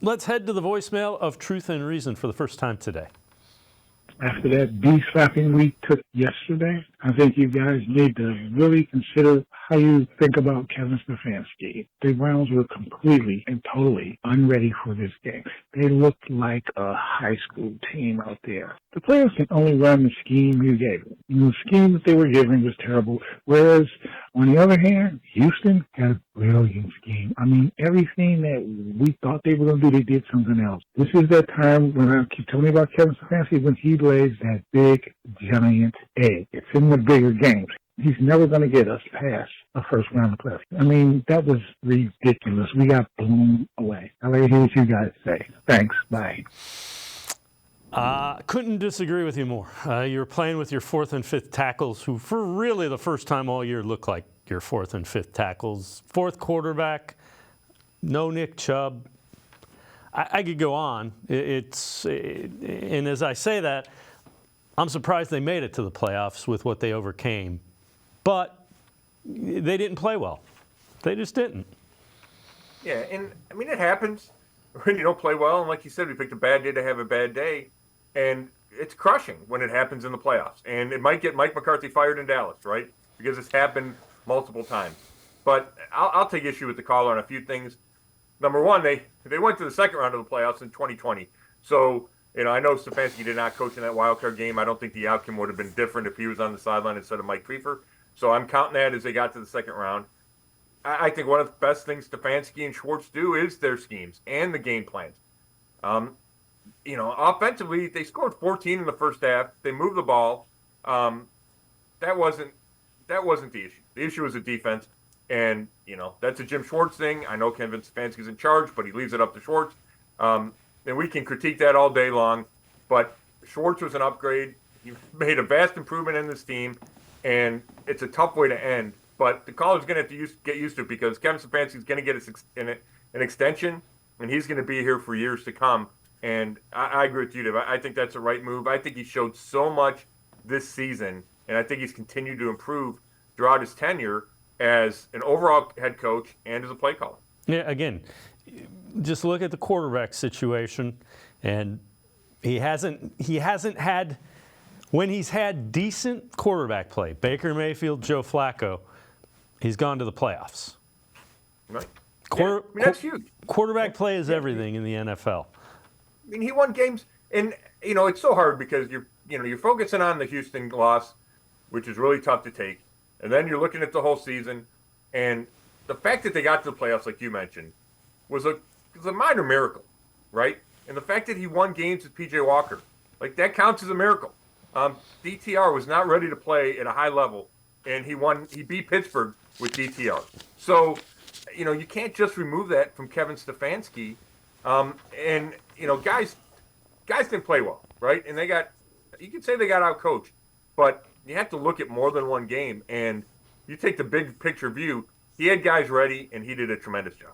Let's head to the voicemail of Truth and Reason for the first time today. After that bee-slapping we took yesterday, I think you guys need to really consider how you think about Kevin Stefanski. The Browns were completely and totally unready for this game. They looked like a high school team out there. The players can only run the scheme you gave them. The scheme that they were given was terrible, whereas, on the other hand, Houston had a brilliant scheme. I mean, everything that we thought they were going to do, they did something else. This is that time when I keep telling you about Kevin Stefanski, when he lays that big, giant egg. It's in the bigger games. He's never going to get us past a first round of playoffs. I mean, that was ridiculous. We got blown away. I'll let you hear what you guys say. Thanks. Bye. Couldn't disagree with you more. You're playing with your fourth and fifth tackles, who for really the first time all year look like your fourth and fifth tackles. Fourth quarterback, no Nick Chubb. I could go on. And as I say that, I'm surprised they made it to the playoffs with what they overcame. But they didn't play well. They just didn't. Yeah, and I mean, it happens when you don't play well. And like you said, we picked a bad day to have a bad day. And it's crushing when it happens in the playoffs. And it might get Mike McCarthy fired in Dallas, right? Because it's happened multiple times. But I'll take issue with the caller on a few things. Number one, they went to the second round of the playoffs in 2020. So, I know Stefanski did not coach in that wild card game. I don't think the outcome would have been different if he was on the sideline instead of Mike Prefer. So I'm counting that as they got to the second round. I think one of the best things Stefanski and Schwartz do is their schemes and the game plans. Offensively, they scored 14 in the first half. They moved the ball. That wasn't the issue. The issue was the defense. And, that's a Jim Schwartz thing. I know Kevin Stefanski's in charge, but he leaves it up to Schwartz. And we can critique that all day long. But Schwartz was an upgrade. He made a vast improvement in this team. And it's a tough way to end. But the caller's going to have to get used to it, because Kevin Stefanski's going to get an extension, and he's going to be here for years to come. And I agree with you, Dave. I think that's the right move. I think he showed so much this season, and I think he's continued to improve throughout his tenure as an overall head coach and as a play caller. Yeah, again, just look at the quarterback situation, and he hasn't had, when he's had decent quarterback play, Baker Mayfield, Joe Flacco, he's gone to the playoffs. Right. That's huge. Quarterback play is everything in the NFL. I mean, he won games, and it's so hard because you're focusing on the Houston loss, which is really tough to take, and then you're looking at the whole season, and the fact that they got to the playoffs, like you mentioned, was a minor miracle, right? And the fact that he won games with P.J. Walker, like, that counts as a miracle. DTR was not ready to play at a high level, and he beat Pittsburgh with DTR. So, you can't just remove that from Kevin Stefanski. Guys didn't play well, right? And you can say they got out-coached, but you have to look at more than one game. And you take the big picture view, he had guys ready, and he did a tremendous job.